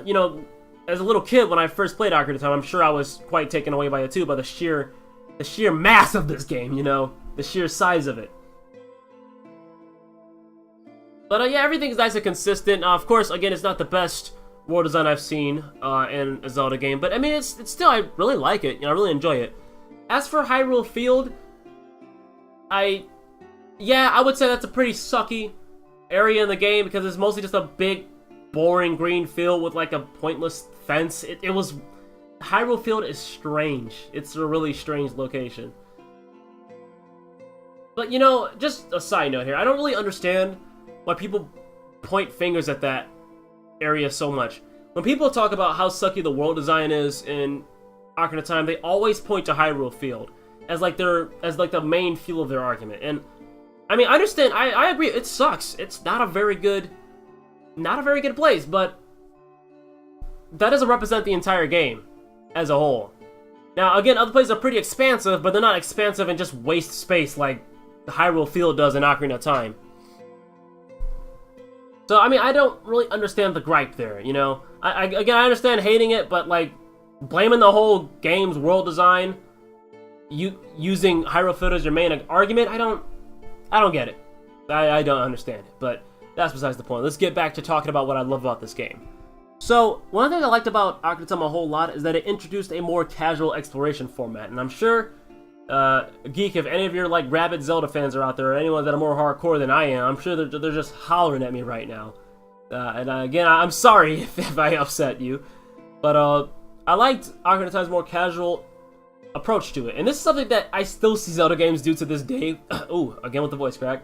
Speaker 5: you know, as a little kid when I first played Ocarina of Time, I'm sure I was quite taken away by it too, by the sheer mass of this game, you know, the sheer size of it. But yeah, everything's nice and consistent. Of course, again, it's not the best world design I've seen in a Zelda game, but I mean, it's still, I really like it. You know, I really enjoy it. As for Hyrule Field, I would say that's a pretty sucky area in the game because it's mostly just a big, boring green field with like a pointless fence. Hyrule Field is strange. It's a really strange location. But you know, just a side note here, I don't really understand why people point fingers at that area so much. When people talk about how sucky the world design is in Ocarina of Time, they always point to Hyrule Field as like the main fuel of their argument. And I mean, I understand, I agree, it sucks. It's not a very good place, but that doesn't represent the entire game as a whole. Now, again, other places are pretty expansive, but they're not expansive and just waste space like the Hyrule Field does in Ocarina of Time. So, I mean, I don't really understand the gripe there, you know? I understand hating it, but, like, blaming the whole game's world design, using Hyrule Field as your main argument, I don't get it. I don't understand it, but that's besides the point. Let's get back to talking about what I love about this game. So, one of the things I liked about Ocarina of Time a whole lot is that it introduced a more casual exploration format, and I'm sure, Geek, if any of your, like, rabid Zelda fans are out there, or anyone that are more hardcore than I am, I'm sure they're just hollering at me right now. And again, I'm sorry if I upset you, but I liked Ocarina of Time's more casual approach to it, and this is something that I still see Zelda games do to this day. Ooh, again with the voice crack.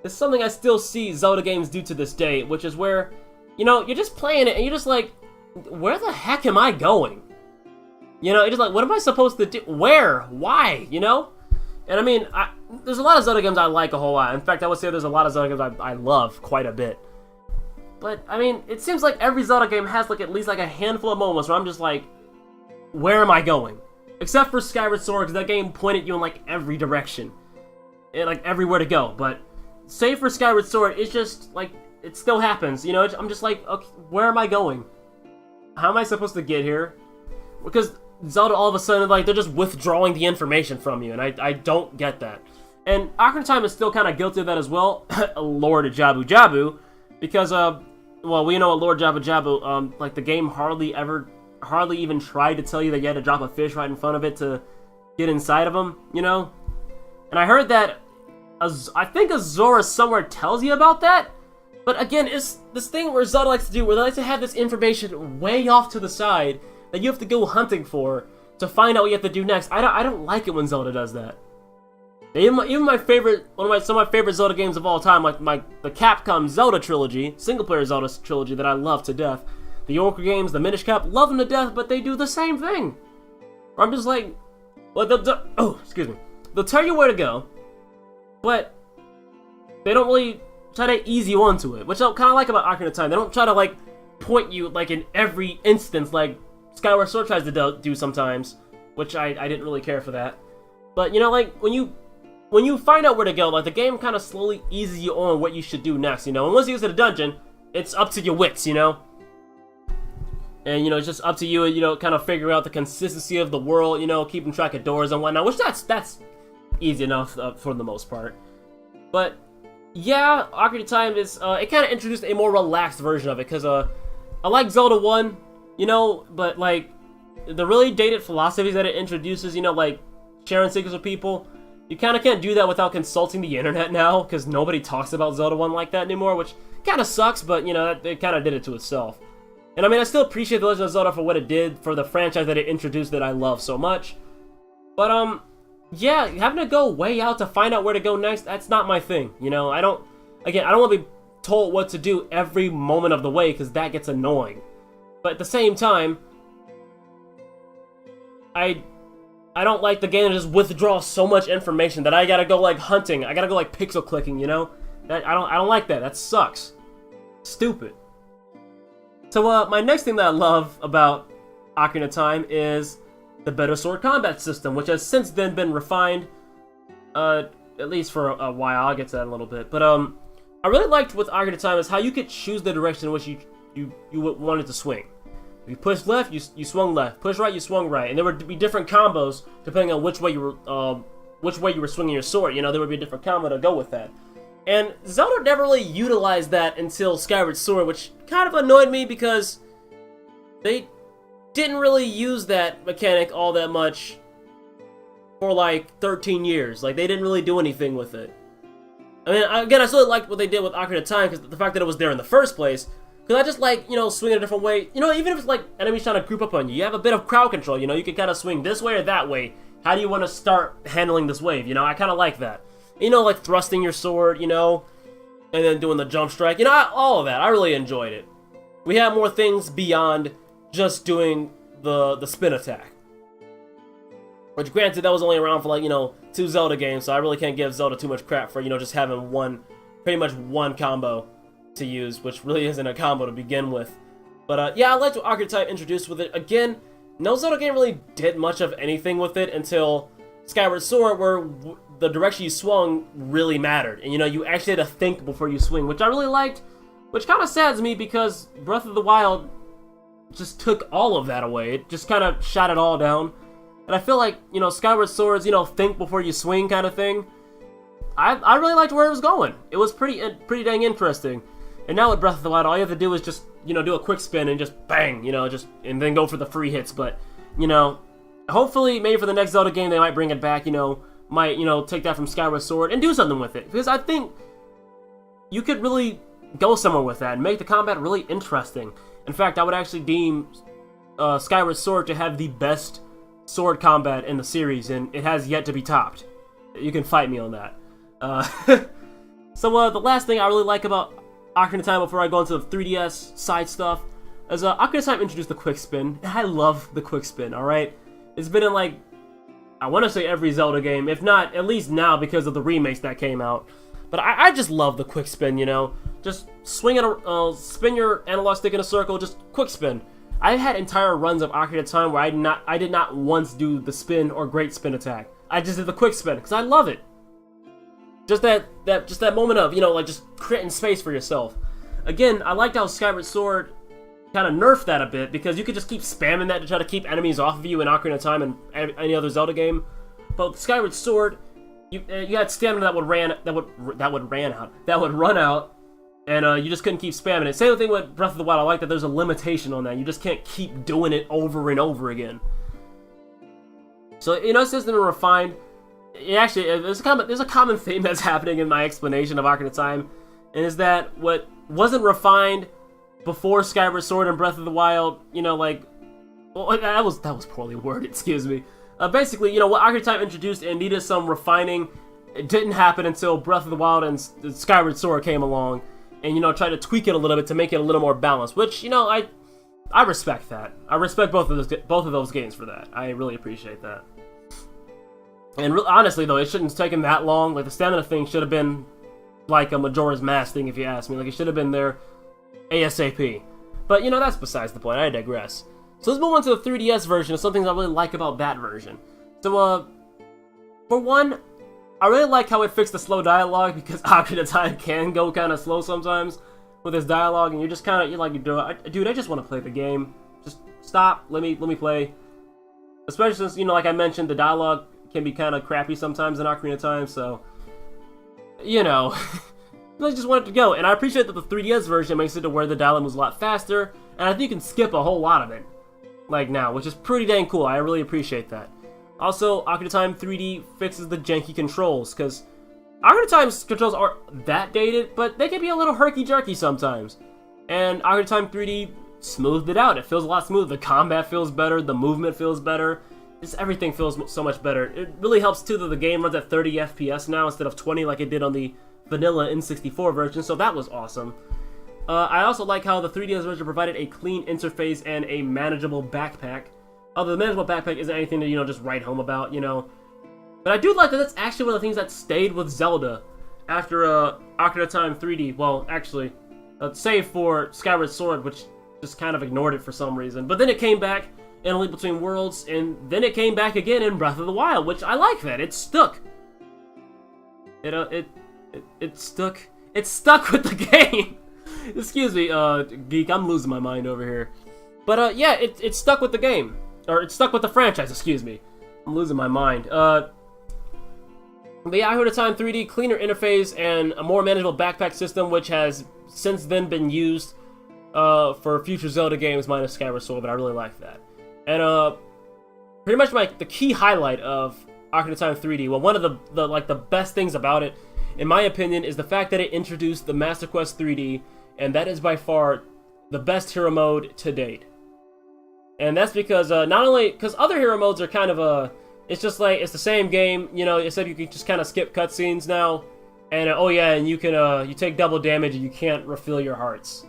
Speaker 5: It's something I still see Zelda games do to this day, which is where, you know, you're just playing it and you're just like, where the heck am I going? You know, you're just like, what am I supposed to do? Where? Why? You know? And I mean, there's a lot of Zelda games I like a whole lot. In fact, I would say there's a lot of Zelda games I love quite a bit. But, I mean, it seems like every Zelda game has like at least like a handful of moments where I'm just like, where am I going? Except for Skyward Sword, because that game pointed you in like every direction. And like everywhere to go. But save for Skyward Sword, it's just like, it still happens, you know? I'm just like, okay, where am I going? How am I supposed to get here? Because Zelda all of a sudden, like, they're just withdrawing the information from you, and I don't get that. And Ocarina of Time is still kind of guilty of that as well, Lord Jabu Jabu, because, well, we know what Lord Jabu Jabu, like, the game hardly even tried to tell you that you had to drop a fish right in front of it to get inside of him, you know? And I heard that, I think Azora somewhere tells you about that, but again, it's this thing where Zelda likes to do, where they like to have this information way off to the side that you have to go hunting for to find out what you have to do next. I don't like it when Zelda does that. Even my favorite, some of my favorite Zelda games of all time, like the Capcom Zelda trilogy, single player Zelda trilogy that I love to death. The Orca games, the Minish Cap, love them to death, but they do the same thing. I'm just like, Well, excuse me. They'll tell you where to go, but they don't really try to ease you onto it, which I kind of like about Ocarina of Time. They don't try to, like, point you, like, in every instance, like Skyward Sword tries to do sometimes, which I didn't really care for that. But, you know, like, when you find out where to go, like, the game kind of slowly eases you on what you should do next, you know? And once you get to the dungeon, it's up to your wits, you know? And, you know, it's just up to you, you know, kind of figuring out the consistency of the world, you know, keeping track of doors and whatnot, which that's easy enough for the most part. But, yeah, Ocarina of Time is, it kind of introduced a more relaxed version of it, because, I like Zelda 1, you know, but, like, the really dated philosophies that it introduces, you know, like, sharing secrets with people, you kind of can't do that without consulting the internet now, because nobody talks about Zelda 1 like that anymore, which kind of sucks, but, you know, it kind of did it to itself. And I mean, I still appreciate The Legend of Zelda for what it did for the franchise that it introduced that I love so much. But, yeah, having to go way out to find out where to go next, that's not my thing, you know? I don't want to be told what to do every moment of the way, because that gets annoying. But at the same time, I don't like the game to just withdraw so much information that I gotta go, like, hunting. I gotta go, like, pixel clicking, you know? I don't like that. That sucks. Stupid. So, my next thing that I love about Ocarina of Time is the better sword combat system, which has since then been refined, at least for a while. I'll get to that in a little bit. But, I really liked with Ocarina of Time is how you could choose the direction in which you wanted to swing. If you push left, you swung left. Push right, you swung right. And there would be different combos depending on which way you were swinging your sword. You know, there would be a different combo to go with that. And Zelda never really utilized that until Skyward Sword, which kind of annoyed me because they didn't really use that mechanic all that much for like 13 years. Like, they didn't really do anything with it. I mean, again, I still liked what they did with Ocarina of Time, because the fact that it was there in the first place, because I just like, you know, swinging a different way. You know, even if it's like enemies trying to group up on you, you have a bit of crowd control, you know, you can kind of swing this way or that way. How do you want to start handling this wave, you know? I kind of like that. You know, like thrusting your sword, you know, and then doing the jump strike. You know, all of that. I really enjoyed it. We had more things beyond just doing the spin attack. Which, granted, that was only around for, like, you know, 2 Zelda games, so I really can't give Zelda too much crap for, you know, just having pretty much one combo to use, which really isn't a combo to begin with. But, yeah, I liked what Ocarina of Time introduced with it. Again, no Zelda game really did much of anything with it until Skyward Sword, where the direction you swung really mattered. And, you know, you actually had to think before you swing, which I really liked, which kind of saddens me because Breath of the Wild just took all of that away. It just kind of shot it all down. And I feel like, you know, Skyward Sword's, you know, think before you swing kind of thing, I really liked where it was going. It was pretty dang interesting. And now with Breath of the Wild, all you have to do is just, you know, do a quick spin and just bang, you know, and then go for the free hits. But, you know, hopefully, maybe for the next Zelda game, they might bring it back, you know, take that from Skyward Sword and do something with it. Because I think you could really go somewhere with that and make the combat really interesting. In fact, I would actually deem Skyward Sword to have the best sword combat in the series, and it has yet to be topped. You can fight me on that. So the last thing I really like about Ocarina of Time before I go into the 3DS side stuff is Ocarina of Time introduced the quick spin. I love the quick spin, alright? It's been in, like, I want to say every Zelda game, if not at least now because of the remakes that came out. But I just love the quick spin, you know? Just swing it, spin your analog stick in a circle, just quick spin. I had entire runs of Ocarina of Time where I did not once do the spin or great spin attack. I just did the quick spin because I love it. Just that moment of, you know, like, just creating space for yourself. Again, I liked how Skyward Sword kind of nerfed that a bit because you could just keep spamming that to try to keep enemies off of you in Ocarina of Time and any other Zelda game. But with Skyward Sword, you had stamina that would run out, and you just couldn't keep spamming it. Same thing with Breath of the Wild. I like that there's a limitation on that. You just can't keep doing it over and over again. So, you know, it's just been refined. There's a common theme that's happening in my explanation of Ocarina of Time, and is that what wasn't refined before Skyward Sword and Breath of the Wild, you know, like, well, that was poorly worded, excuse me. Basically, you know, what Ocarina of Time introduced and needed some refining, it didn't happen until Breath of the Wild and Skyward Sword came along, and, you know, tried to tweak it a little bit to make it a little more balanced, which, you know, I respect that. I respect both of those games for that. I really appreciate that. And honestly, though, it shouldn't have taken that long. Like, the stamina thing should have been like a Majora's Mask thing, if you ask me. Like, it should have been there ASAP. But, you know, that's besides the point. I digress. So let's move on to the 3DS version of some things I really like about that version. So, for one, I really like how it fixed the slow dialogue, because Ocarina of Time can go kind of slow sometimes with this dialogue, and you're just kind of, you're like, dude, I just want to play the game. Just stop, let me play. Especially since, you know, like I mentioned, the dialogue can be kind of crappy sometimes in Ocarina of Time, so, you know, I just want it to go. And I appreciate that the 3DS version makes it to where the dialogue moves a lot faster, and I think you can skip a whole lot of it, like now, which is pretty dang cool. I really appreciate that. Also, Ocarina of Time 3D fixes the janky controls, because Ocarina of Time's controls aren't that dated, but they can be a little herky-jerky sometimes. And Ocarina of Time 3D smoothed it out. It feels a lot smoother. The combat feels better, the movement feels better, just everything feels so much better. It really helps, too, that the game runs at 30 FPS now instead of 20 like it did on the vanilla N64 version, so that was awesome. I also like how the 3DS version provided a clean interface and a manageable backpack. Although the manageable backpack isn't anything to, you know, just write home about, you know. But I do like that that's actually one of the things that stayed with Zelda after Ocarina of Time 3D. Well, actually, save for Skyward Sword, which just kind of ignored it for some reason. But then it came back in A Link Between Worlds, and then it came back again in Breath of the Wild, which I like that. It stuck. It stuck. It stuck with the game. Excuse me, geek, I'm losing my mind over here. But, yeah, it stuck with the game. Or, it stuck with the franchise, excuse me. I'm losing my mind. But yeah, Ocarina of Time 3D, cleaner interface, and a more manageable backpack system, which has since then been used for future Zelda games minus Skyward Sword, but I really like that. And, pretty much the key highlight of Ocarina of Time 3D, well, one of the best things about it, in my opinion, is the fact that it introduced the Master Quest 3D, and that is by far the best hero mode to date. And that's because, not only, because other hero modes are kind of, it's just like, it's the same game, you know, except you can just kind of skip cutscenes now, and, oh yeah, and you can, you take double damage and you can't refill your hearts,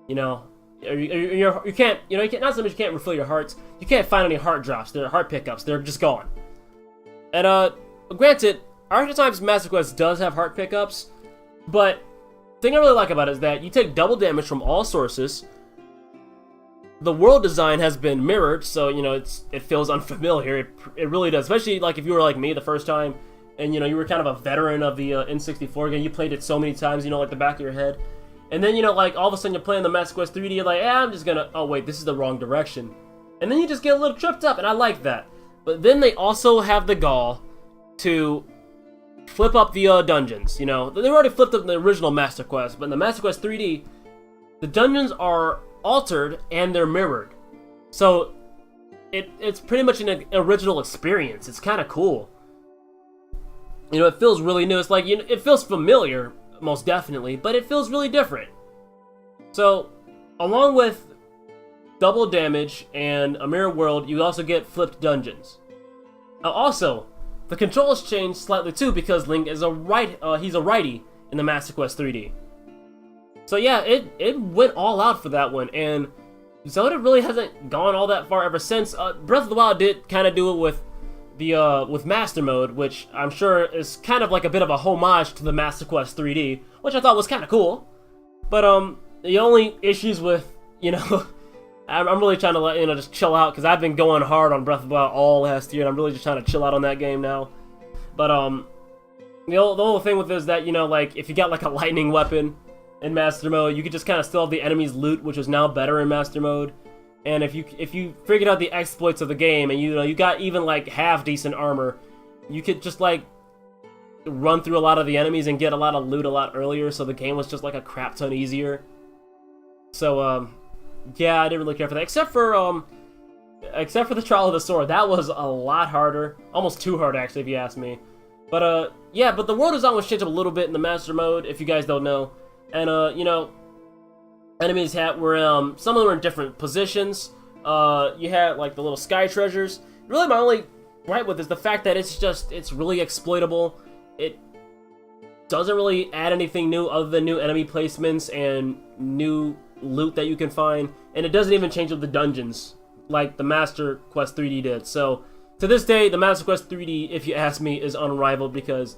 Speaker 5: you know, you can't, you know, not so much you can't refill your hearts, you can't find any heart drops, they're heart pickups, they're just gone. And, granted, Ocarina of Time's Master Quest does have heart pickups, but the thing I really like about it is that you take double damage from all sources. The world design has been mirrored, so, you know, it feels unfamiliar. It really does, especially, like, if you were like me the first time, and, you know, you were kind of a veteran of the N64 game. You played it so many times, you know, like the back of your head. And then, you know, like, all of a sudden you're playing the Master Quest 3D, you're like, I'm just gonna, oh wait, this is the wrong direction. And then you just get a little tripped up, and I like that. But then they also have the gall to flip up the dungeons, you know. They already flipped up the original Master Quest, but in the Master Quest 3D, the dungeons are altered and they're mirrored. So it's pretty much an original experience. It's kind of cool. You know, it feels really new. It's like, you know, it feels familiar, most definitely, but it feels really different. So, along with double damage and a mirror world, you also get flipped dungeons. Also, the controls change slightly too, because Link is he's a righty in the Master Quest 3D. So yeah, it went all out for that one, and Zelda really hasn't gone all that far ever since. Breath of the Wild did kind of do it with the with Master Mode, which I'm sure is kind of like a bit of a homage to the Master Quest 3D, which I thought was kind of cool. But the only issues with, you know, I'm really trying to you know, just chill out, because I've been going hard on Breath of the Wild all last year, and I'm really just trying to chill out on that game now. But the whole thing with it is that, you know, like, if you got like a lightning weapon in Master Mode, you could just kind of steal the enemy's loot, which is now better in Master Mode. And if you figured out the exploits of the game, and you know, you got even like half decent armor, you could just like run through a lot of the enemies and get a lot of loot a lot earlier, so the game was just like a crap ton easier. So yeah, I didn't really care for that, except for the Trial of the Sword. That was a lot harder, almost too hard actually, if you ask me. But yeah, but the world design was changed up a little bit in the Master Mode, if you guys don't know. And, you know, enemies were, some of them were in different positions. You had, like, the little sky treasures. Really, my only gripe with it is the fact that it's really exploitable. It doesn't really add anything new other than new enemy placements and new loot that you can find. And it doesn't even change up the dungeons like the Master Quest 3D did. So, to this day, the Master Quest 3D, if you ask me, is unrivaled because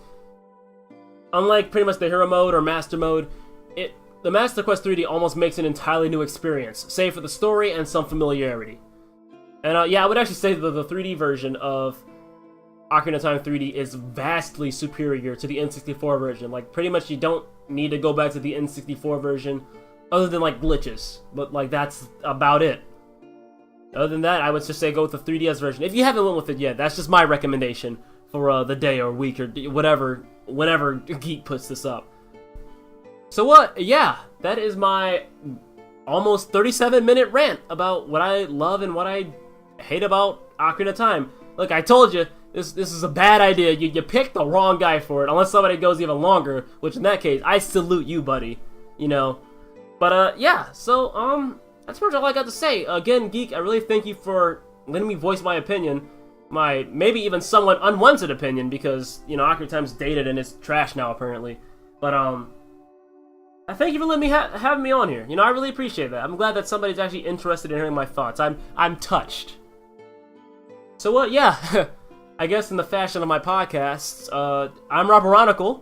Speaker 5: unlike pretty much the Hero Mode or Master Mode, the Master Quest 3D almost makes an entirely new experience, save for the story and some familiarity. And yeah, I would actually say that the 3D version of Ocarina of Time 3D is vastly superior to the N64 version. Like, pretty much you don't need to go back to the N64 version, other than, like, glitches. But, like, that's about it. Other than that, I would just say go with the 3DS version. If you haven't went with it yet, that's just my recommendation for the day or week or whatever, whenever Geek puts this up. So what? Yeah, that is my almost 37-minute rant about what I love and what I hate about Ocarina of Time. Look, I told you, this is a bad idea. You picked the wrong guy for it, unless somebody goes even longer, which in that case, I salute you, buddy. You know. But, yeah, so, that's pretty much all I got to say. Again, Geek, I really thank you for letting me voice my opinion. My, maybe even somewhat unwanted opinion, because, you know, Ocarina of Time's dated and it's trash now, apparently. But, I thank you for letting me having me on here. You know, I really appreciate that. I'm glad that somebody's actually interested in hearing my thoughts. I'm touched. So, yeah, I guess in the fashion of my podcasts, I'm RoberOnocle,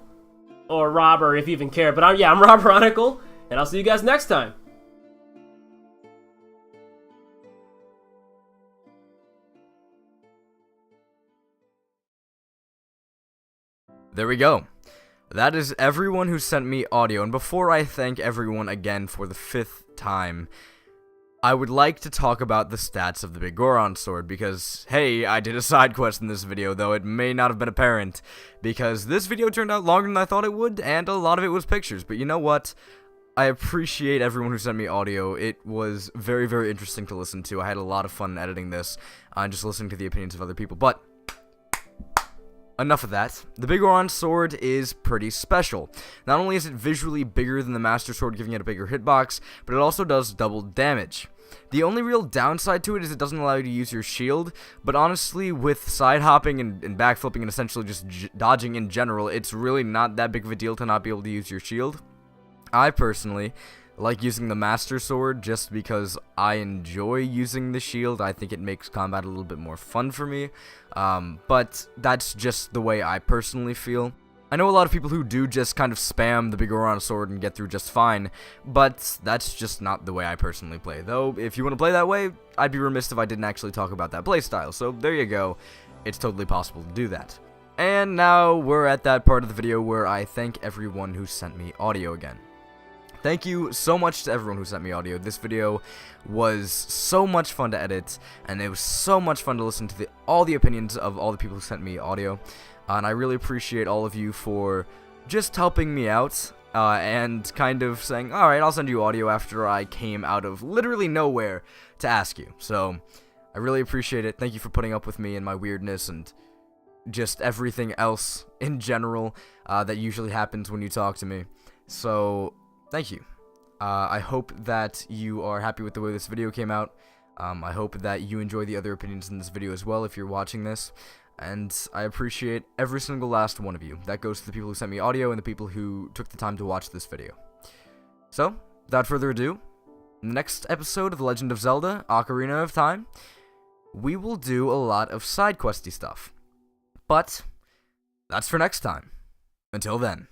Speaker 5: or Robber if you even care, but I'm RoberOnocle, and I'll see you guys next time.
Speaker 1: There we go. That is everyone who sent me audio, and before I thank everyone again for the 5th time, I would like to talk about the stats of the Biggoron sword, because, hey, I did a side quest in this video, though it may not have been apparent, because this video turned out longer than I thought it would, and a lot of it was pictures, but you know what? I appreciate everyone who sent me audio. It was very, very interesting to listen to. I had a lot of fun editing this, and just listening to the opinions of other people, but enough of that. The Biggoron sword is pretty special. Not only is it visually bigger than the Master Sword, giving it a bigger hitbox, but it also does double damage. The only real downside to it is it doesn't allow you to use your shield, but honestly, with side hopping and backflipping and essentially just dodging in general, it's really not that big of a deal to not be able to use your shield. I personally like using the Master Sword just because I enjoy using the shield. I think it makes combat a little bit more fun for me, but that's just the way I personally feel. I know a lot of people who do just kind of spam the Biggoron sword and get through just fine, but that's just not the way I personally play. Though, if you want to play that way, I'd be remiss if I didn't actually talk about that playstyle, so there you go. It's totally possible to do that. And now we're at that part of the video where I thank everyone who sent me audio again. Thank you so much to everyone who sent me audio. This video was so much fun to edit, and it was so much fun to listen to all the opinions of all the people who sent me audio. And I really appreciate all of you for just helping me out, and kind of saying, alright, I'll send you audio after I came out of literally nowhere to ask you. So, I really appreciate it. Thank you for putting up with me and my weirdness and just everything else in general that usually happens when you talk to me. So, thank you. I hope that you are happy with the way this video came out. I hope that you enjoy the other opinions in this video as well if you're watching this. And I appreciate every single last one of you. That goes to the people who sent me audio and the people who took the time to watch this video. So, without further ado, in the next episode of The Legend of Zelda, Ocarina of Time, we will do a lot of side questy stuff. But, that's for next time. Until then.